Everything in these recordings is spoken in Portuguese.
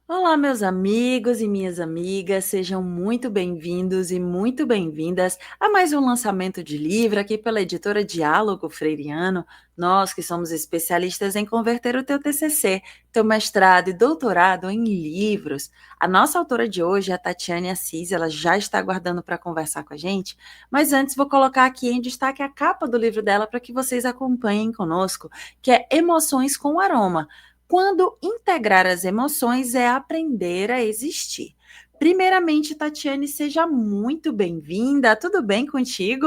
Olá, meus amigos e minhas amigas, sejam muito bem-vindos e muito bem-vindas a mais um lançamento de livro aqui pela editora Diálogo Freiriano. Nós que somos especialistas em converter o teu TCC, teu mestrado e doutorado em livros. A nossa autora de hoje é a Tatiane Assis, ela já está aguardando para conversar com a gente, mas antes vou colocar aqui em destaque a capa do livro dela para que vocês acompanhem conosco, que é Emoções com Aroma. Quando integrar as emoções é aprender a existir. Primeiramente, Tatiane, seja muito bem-vinda. Tudo bem contigo?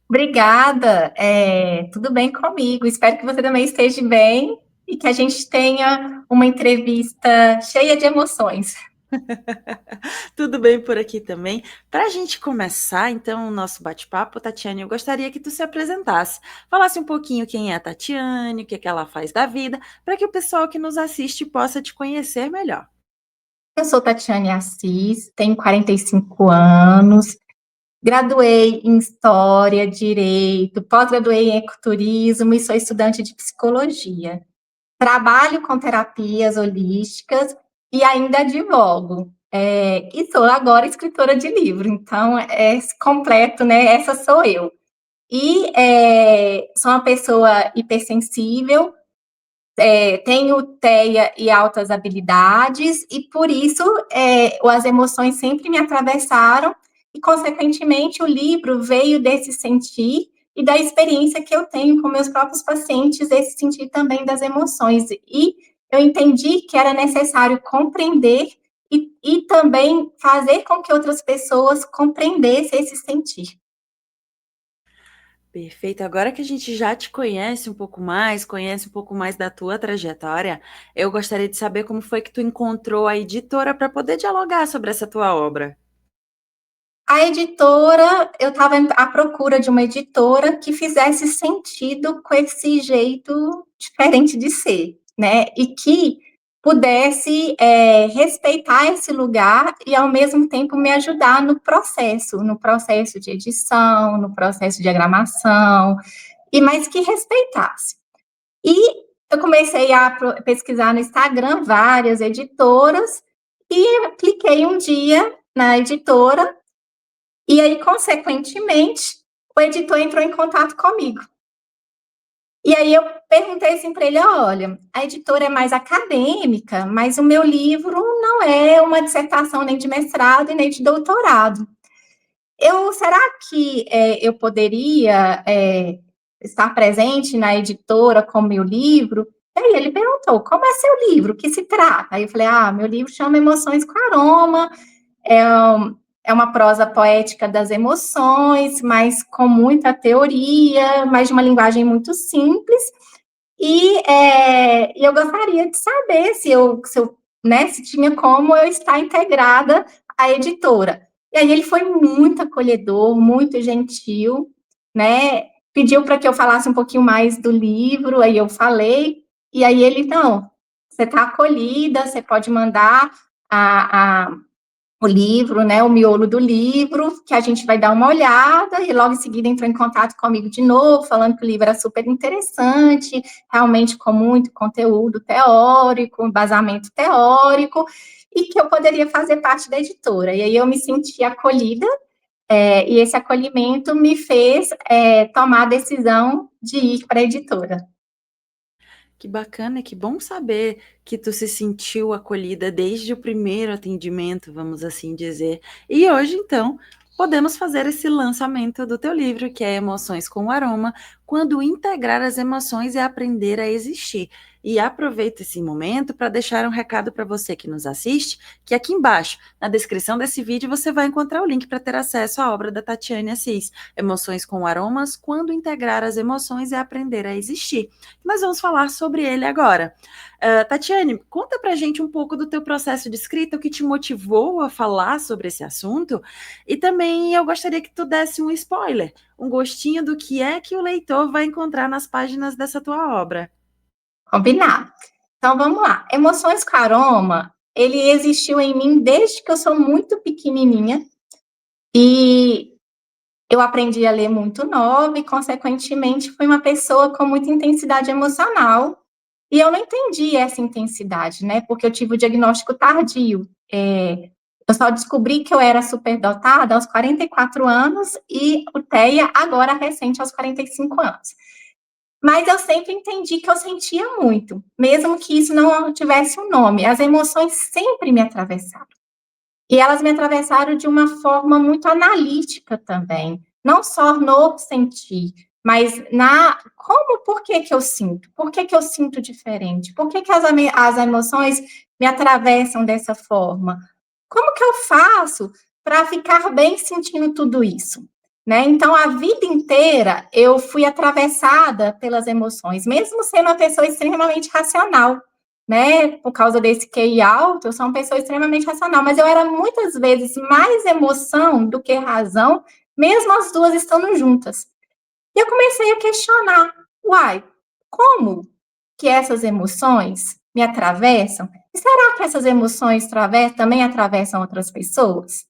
Obrigada, tudo bem comigo. Espero que você também esteja bem e que a gente tenha uma entrevista cheia de emoções. Tudo bem por aqui também. Para a gente começar, então, o nosso bate-papo, Tatiane, eu gostaria que tu se apresentasse. Falasse um pouquinho quem é a Tatiane, o que é que ela faz da vida, para que o pessoal que nos assiste possa te conhecer melhor. Eu sou Tatiane Assis, tenho 45 anos, graduei em História, Direito, pós-graduei em Ecoturismo e sou estudante de Psicologia. Trabalho com terapias holísticas e ainda advogo. E sou agora escritora de livro, então é completo, né? Essa sou eu. E sou uma pessoa hipersensível, tenho TEA e altas habilidades, e por isso as emoções sempre me atravessaram, e, consequentemente, o livro veio desse sentir e da experiência que eu tenho com meus próprios pacientes, esse sentir também das emoções. E eu entendi que era necessário compreender e também fazer com que outras pessoas compreendessem esse sentir. Perfeito. Agora que a gente já te conhece um pouco mais, conhece um pouco mais da tua trajetória, eu gostaria de saber como foi que tu encontrou a editora para poder dialogar sobre essa tua obra. A editora, eu estava à procura de uma editora que fizesse sentido com esse jeito diferente de ser, né? E que pudesse respeitar esse lugar e, ao mesmo tempo, me ajudar no processo de edição, no processo de diagramação, e mais que respeitasse. E eu comecei a pesquisar no Instagram várias editoras e cliquei um dia na editora e aí, consequentemente, o editor entrou em contato comigo. E aí eu perguntei assim para ele: olha, a editora é mais acadêmica, mas o meu livro não é uma dissertação nem de mestrado e nem de doutorado. Será que eu poderia estar presente na editora com meu livro? E aí ele perguntou: como é seu livro? O que se trata? Aí eu falei: meu livro chama Emoções com Aroma. É, é uma prosa poética das emoções, mas com muita teoria, mas de uma linguagem muito simples. E eu gostaria de saber se tinha como eu estar integrada à editora. E aí ele foi muito acolhedor, muito gentil, né? Pediu para que eu falasse um pouquinho mais do livro, aí eu falei, e aí ele, não, você está acolhida, você pode mandar o livro, né, o miolo do livro, que a gente vai dar uma olhada, e logo em seguida entrou em contato comigo de novo, falando que o livro era super interessante, realmente com muito conteúdo teórico, embasamento teórico, e que eu poderia fazer parte da editora. E aí eu me senti acolhida, e esse acolhimento me fez tomar a decisão de ir para a editora. Que bacana, que bom saber que tu se sentiu acolhida desde o primeiro atendimento, vamos assim dizer. E hoje, então, podemos fazer esse lançamento do teu livro, que é Emoções com Aroma, quando integrar as emoções é aprender a existir. E aproveito esse momento para deixar um recado para você que nos assiste, que aqui embaixo, na descrição desse vídeo, você vai encontrar o link para ter acesso à obra da Tatiane Assis, Emoções com Aromas, quando integrar as emoções é aprender a existir. Nós vamos falar sobre ele agora. Tatiane, conta pra gente um pouco do teu processo de escrita, o que te motivou a falar sobre esse assunto, e também eu gostaria que tu desse um spoiler, um gostinho do que é que o leitor vai encontrar nas páginas dessa tua obra. Combinado. Então, vamos lá. Emoções com Aroma, ele existiu em mim desde que eu sou muito pequenininha, e eu aprendi a ler muito nova e, consequentemente, fui uma pessoa com muita intensidade emocional E eu não entendi essa intensidade, né? Porque eu tive o diagnóstico tardio. Eu só descobri que eu era superdotada aos 44 anos e o TEA agora recente aos 45 anos. Mas eu sempre entendi que eu sentia muito, mesmo que isso não tivesse um nome. As emoções sempre me atravessaram. E elas me atravessaram de uma forma muito analítica também, não só no sentir, mas por que que eu sinto? Por que que eu sinto diferente? Por que que as emoções me atravessam dessa forma? Como que eu faço para ficar bem sentindo tudo isso? Né? Então, a vida inteira eu fui atravessada pelas emoções, mesmo sendo uma pessoa extremamente racional, né? Por causa desse QI alto, eu sou uma pessoa extremamente racional, mas eu era muitas vezes mais emoção do que razão, mesmo as duas estando juntas. E eu comecei a questionar, uai, como que essas emoções me atravessam? E será que essas emoções também atravessam outras pessoas?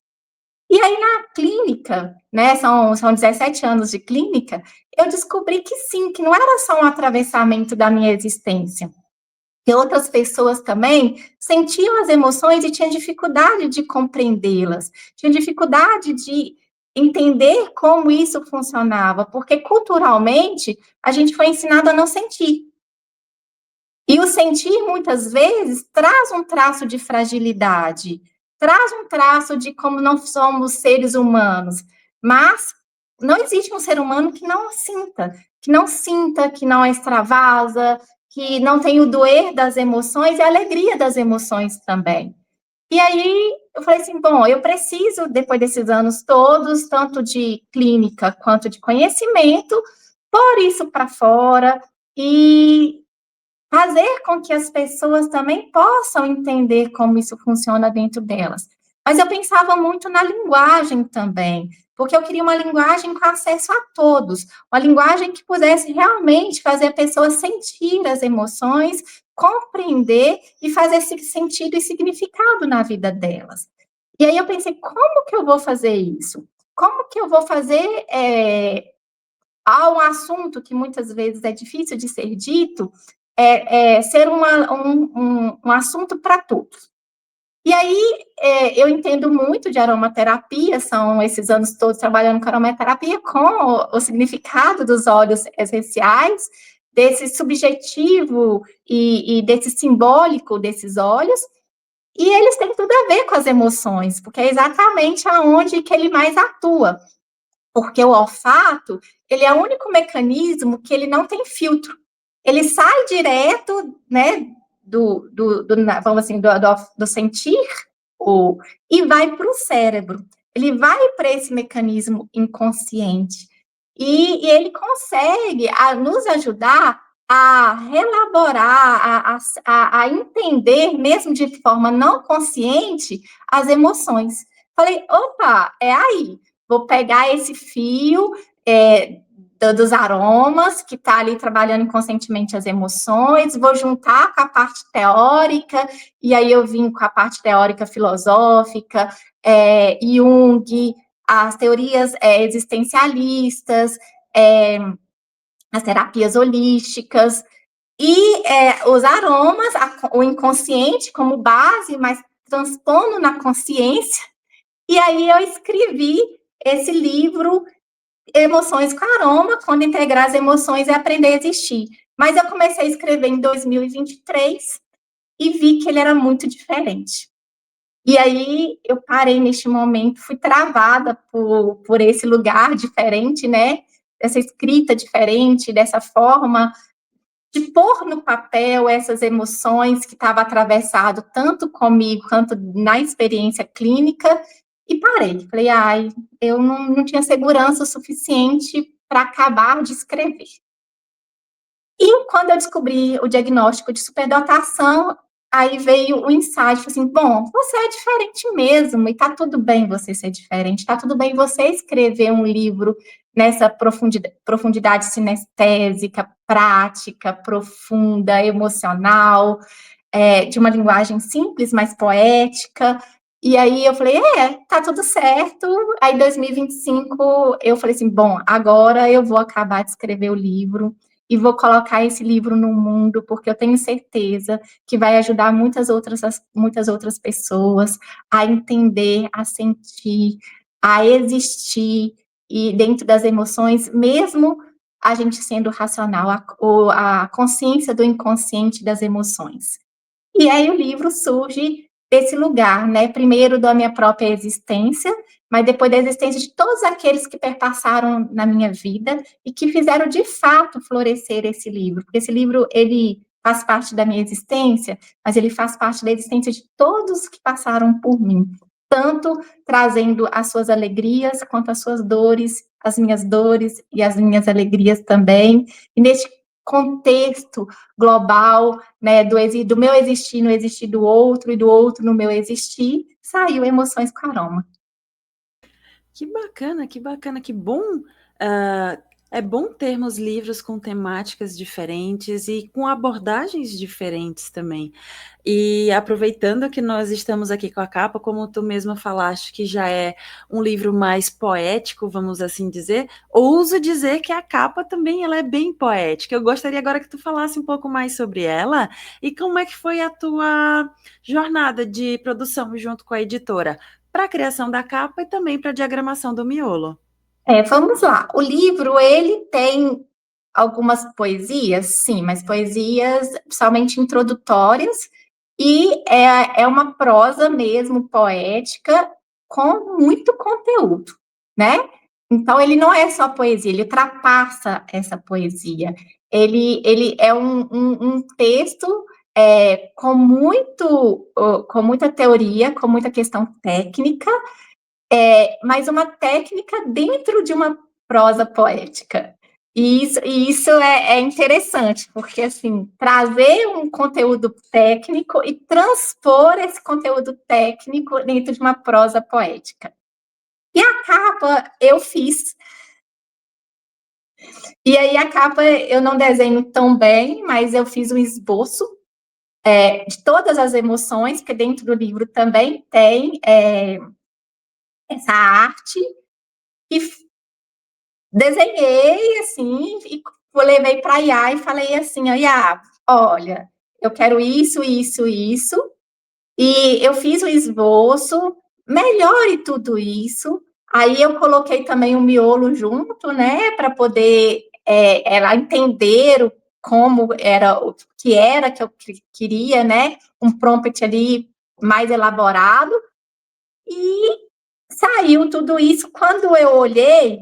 E aí, na clínica, né, são 17 anos de clínica, eu descobri que sim, que não era só um atravessamento da minha existência, que outras pessoas também sentiam as emoções e tinham dificuldade de compreendê-las, tinham dificuldade de entender como isso funcionava, porque culturalmente a gente foi ensinado a não sentir. E o sentir, muitas vezes, traz um traço de fragilidade, traz um traço de como não somos seres humanos, mas não existe um ser humano que não sinta, que não extravasa, que não tem o doer das emoções e a alegria das emoções também. E aí eu falei assim, bom, eu preciso, depois desses anos todos, tanto de clínica quanto de conhecimento, pôr isso para fora e fazer com que as pessoas também possam entender como isso funciona dentro delas. Mas eu pensava muito na linguagem também, porque eu queria uma linguagem com acesso a todos, uma linguagem que pudesse realmente fazer a pessoa sentir as emoções, compreender e fazer sentido e significado na vida delas. E aí eu pensei, como que eu vou fazer isso? Como que eu vou fazer um assunto que muitas vezes é difícil de ser dito, ser um assunto para todos. E aí, eu entendo muito de aromaterapia, são esses anos todos trabalhando com aromaterapia, com o significado dos óleos essenciais, desse subjetivo e desse simbólico desses óleos, e eles têm tudo a ver com as emoções, porque é exatamente aonde que ele mais atua. Porque o olfato, ele é o único mecanismo que ele não tem filtro. Ele sai direto, né, vamos assim, do sentir, e vai para o cérebro. Ele vai para esse mecanismo inconsciente. E ele consegue nos ajudar a relaborar, a entender, mesmo de forma não consciente, as emoções. Falei, opa, é aí. Vou pegar esse fio dos aromas, que está ali trabalhando inconscientemente as emoções, vou juntar com a parte teórica, e aí eu vim com a parte teórica filosófica, Jung, as teorias existencialistas, as terapias holísticas, e os aromas, o inconsciente como base, mas transpondo na consciência, e aí eu escrevi esse livro, Emoções com Aroma, quando integrar as emoções e aprender a existir. Mas eu comecei a escrever em 2023 e vi que ele era muito diferente. E aí eu parei neste momento, fui travada por esse lugar diferente, né? Essa escrita diferente, dessa forma de pôr no papel essas emoções que estava atravessado tanto comigo quanto na experiência clínica, e parei. Falei, ai, eu não tinha segurança suficiente para acabar de escrever. E quando eu descobri o diagnóstico de superdotação, aí veio o insight, assim, bom, você é diferente mesmo, e tá tudo bem você ser diferente, tá tudo bem você escrever um livro nessa profundidade sinestésica, prática, profunda, emocional, de uma linguagem simples, mas poética. E aí eu falei, tá tudo certo. Aí em 2025 eu falei assim, bom, agora eu vou acabar de escrever o livro e vou colocar esse livro no mundo, porque eu tenho certeza que vai ajudar muitas outras pessoas a entender, a sentir, a existir e dentro das emoções, mesmo a gente sendo racional, a consciência do inconsciente das emoções. E aí o livro surge desse lugar, né? Primeiro da minha própria existência, mas depois da existência de todos aqueles que perpassaram na minha vida e que fizeram de fato florescer esse livro. Porque esse livro, ele faz parte da minha existência, mas ele faz parte da existência de todos que passaram por mim. Tanto trazendo as suas alegrias, quanto as suas dores, as minhas dores e as minhas alegrias também. E neste contexto global, né, do meu existir no existir do outro e do outro no meu existir, saiu Emoções com Aroma. Que bacana, que bom. É bom termos livros com temáticas diferentes e com abordagens diferentes também. E aproveitando que nós estamos aqui com a capa, como tu mesmo falaste, que já é um livro mais poético, vamos assim dizer, ouso dizer que a capa também ela é bem poética. Eu gostaria agora que tu falasse um pouco mais sobre ela e como é que foi a tua jornada de produção junto com a editora para a criação da capa e também para a diagramação do miolo. Vamos lá. O livro, ele tem algumas poesias, sim, mas poesias somente introdutórias, e é uma prosa mesmo poética com muito conteúdo, né? Então, ele não é só poesia, ele ultrapassa essa poesia. Ele é um texto com muita teoria, com muita questão técnica, mas uma técnica dentro de uma prosa poética. E isso é interessante, porque, assim, trazer um conteúdo técnico e transpor esse conteúdo técnico dentro de uma prosa poética. E a capa eu fiz. E aí a capa eu não desenho tão bem, mas eu fiz um esboço de todas as emoções, porque dentro do livro também tem essa arte, e desenhei, assim, e levei para a IA e falei assim, IA, olha, eu quero isso, isso, isso, e eu fiz o esboço, melhore tudo isso, aí eu coloquei também o miolo junto, né, para poder ela entender como era, o que era que eu queria, né, um prompt ali mais elaborado, e saiu tudo isso. Quando eu olhei,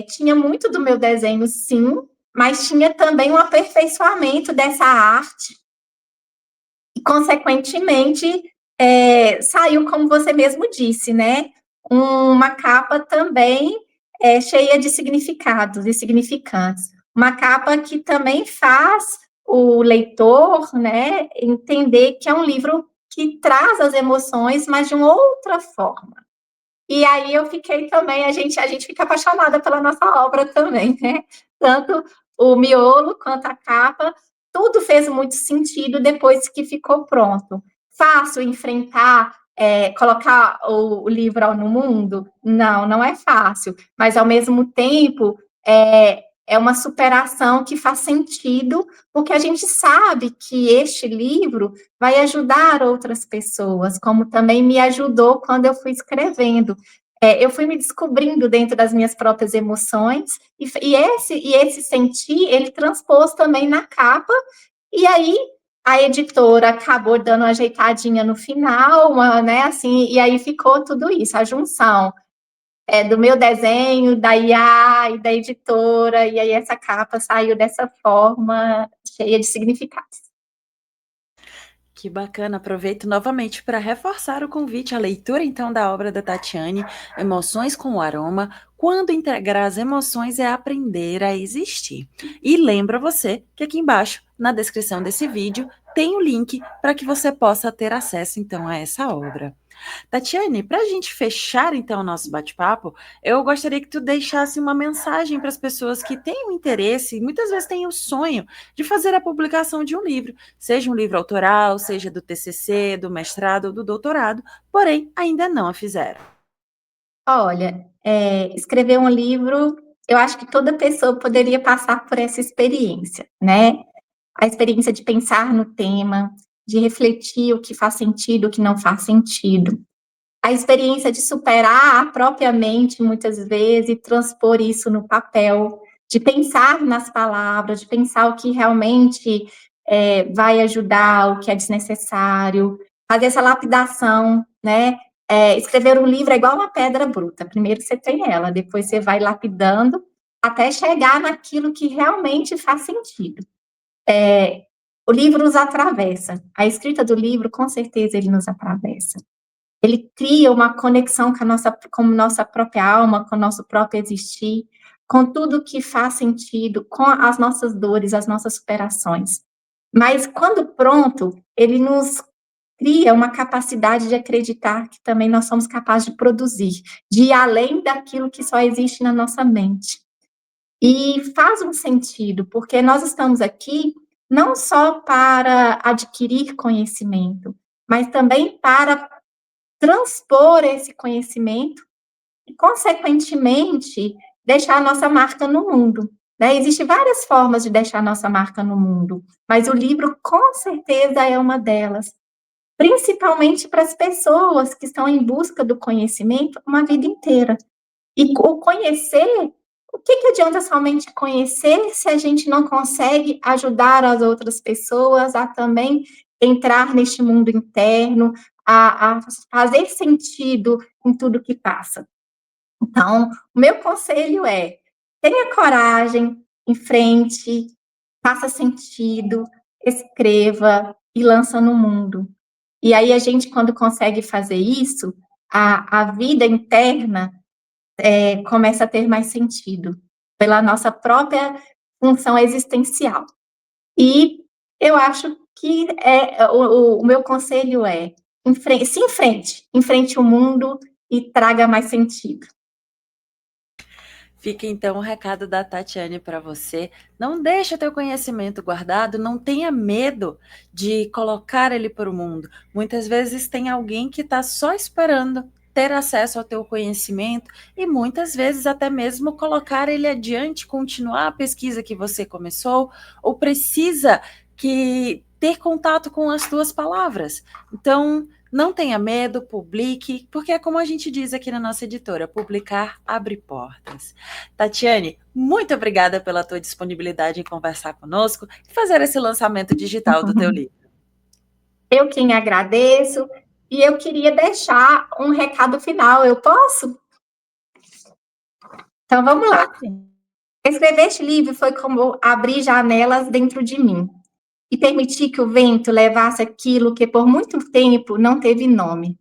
tinha muito do meu desenho, sim, mas tinha também um aperfeiçoamento dessa arte, e, consequentemente, saiu, como você mesmo disse, né? Uma capa também cheia de significados e significantes. Uma capa que também faz o leitor, né, entender que é um livro que traz as emoções, mas de uma outra forma. E aí eu fiquei também, a gente fica apaixonada pela nossa obra também, né? Tanto o miolo quanto a capa, tudo fez muito sentido depois que ficou pronto. Fácil enfrentar, colocar o livro no mundo? Não, não é fácil, mas ao mesmo tempo é uma superação que faz sentido, porque a gente sabe que este livro vai ajudar outras pessoas, como também me ajudou quando eu fui escrevendo. Eu fui me descobrindo dentro das minhas próprias emoções, e esse sentir, ele transpôs também na capa, e aí a editora acabou dando uma ajeitadinha no final, né, assim, e aí ficou tudo isso, a junção do meu desenho, da IA e da editora, e aí essa capa saiu dessa forma, cheia de significados. Que bacana, aproveito novamente para reforçar o convite à leitura então da obra da Tatiane, Emoções com o Aroma. Quando integrar as emoções é aprender a existir. E lembra você que aqui embaixo, na descrição desse vídeo, tem o link para que você possa ter acesso então a essa obra. Tatiane, para a gente fechar então o nosso bate-papo, eu gostaria que tu deixasse uma mensagem para as pessoas que têm o interesse e muitas vezes têm o sonho de fazer a publicação de um livro, seja um livro autoral, seja do TCC, do mestrado ou do doutorado, porém ainda não a fizeram. Olha, escrever um livro eu acho que toda pessoa poderia passar por essa experiência, né? A experiência de pensar no tema, de refletir o que faz sentido, o que não faz sentido. A experiência de superar a própria mente, muitas vezes, e transpor isso no papel, de pensar nas palavras, de pensar o que realmente vai ajudar, o que é desnecessário, fazer essa lapidação, né? Escrever um livro é igual uma pedra bruta. Primeiro você tem ela, depois você vai lapidando até chegar naquilo que realmente faz sentido. O livro nos atravessa. A escrita do livro, com certeza, ele nos atravessa. Ele cria uma conexão com nossa própria alma, com o nosso próprio existir, com tudo que faz sentido, com as nossas dores, as nossas superações. Mas, quando pronto, ele nos cria uma capacidade de acreditar que também nós somos capazes de produzir, de ir além daquilo que só existe na nossa mente. E faz um sentido, porque nós estamos aqui não só para adquirir conhecimento, mas também para transpor esse conhecimento e, consequentemente, deixar a nossa marca no mundo, né? Existem várias formas de deixar a nossa marca no mundo, mas o livro, com certeza, é uma delas, principalmente para as pessoas que estão em busca do conhecimento uma vida inteira. E o conhecer, o que adianta somente conhecer se a gente não consegue ajudar as outras pessoas a também entrar neste mundo interno, a fazer sentido em tudo que passa? Então, o meu conselho é: tenha coragem, enfrente, faça sentido, escreva e lança no mundo. E aí a gente, quando consegue fazer isso, a vida interna começa a ter mais sentido, pela nossa própria função existencial. E eu acho que o meu conselho é: enfrente o mundo e traga mais sentido. Fica então o recado da Tatiane para você. Não deixe o teu conhecimento guardado, não tenha medo de colocar ele para o mundo. Muitas vezes tem alguém que está só esperando ter acesso ao teu conhecimento e muitas vezes até mesmo colocar ele adiante, continuar a pesquisa que você começou, ou precisa que ter contato com as tuas palavras. Então, não tenha medo, publique, porque é como a gente diz aqui na nossa editora, publicar abre portas. Tatiane, muito obrigada pela tua disponibilidade em conversar conosco e fazer esse lançamento digital do teu livro. Eu quem agradeço, e eu queria deixar um recado final, eu posso? Então vamos lá. Escrever este livro foi como abrir janelas dentro de mim e permitir que o vento levasse aquilo que por muito tempo não teve nome.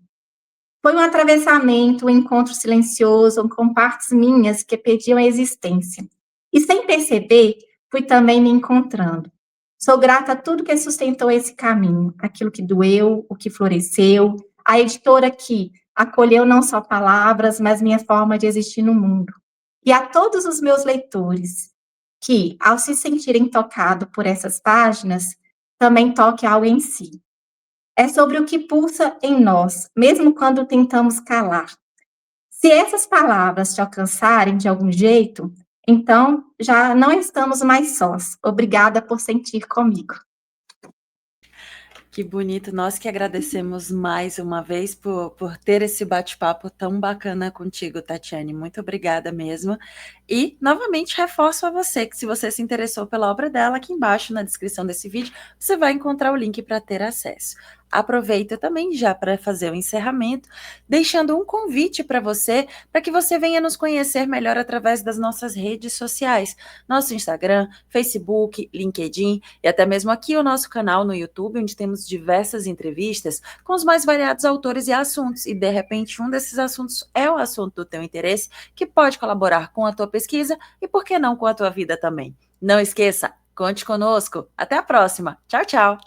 Foi um atravessamento, um encontro silencioso com partes minhas que pediam a existência. E sem perceber, fui também me encontrando. Sou grata a tudo que sustentou esse caminho, aquilo que doeu, o que floresceu, a editora que acolheu não só palavras, mas minha forma de existir no mundo. E a todos os meus leitores, que, ao se sentirem tocados por essas páginas, também toque algo em si. É sobre o que pulsa em nós, mesmo quando tentamos calar. Se essas palavras te alcançarem de algum jeito, então já não estamos mais sós. Obrigada por sentir comigo. Que bonito, nós que agradecemos mais uma vez por ter esse bate-papo tão bacana contigo, Tatiane. Muito obrigada mesmo. E, novamente, reforço a você que se você se interessou pela obra dela, aqui embaixo na descrição desse vídeo, você vai encontrar o link para ter acesso. Aproveita também já para fazer o encerramento, deixando um convite para que você venha nos conhecer melhor através das nossas redes sociais, nosso Instagram, Facebook, LinkedIn e até mesmo aqui o nosso canal no YouTube, onde temos diversas entrevistas com os mais variados autores e assuntos, e de repente um desses assuntos é o assunto do teu interesse, que pode colaborar com a tua pesquisa e por que não com a tua vida também. Não esqueça, conte conosco. Até a próxima. Tchau, tchau.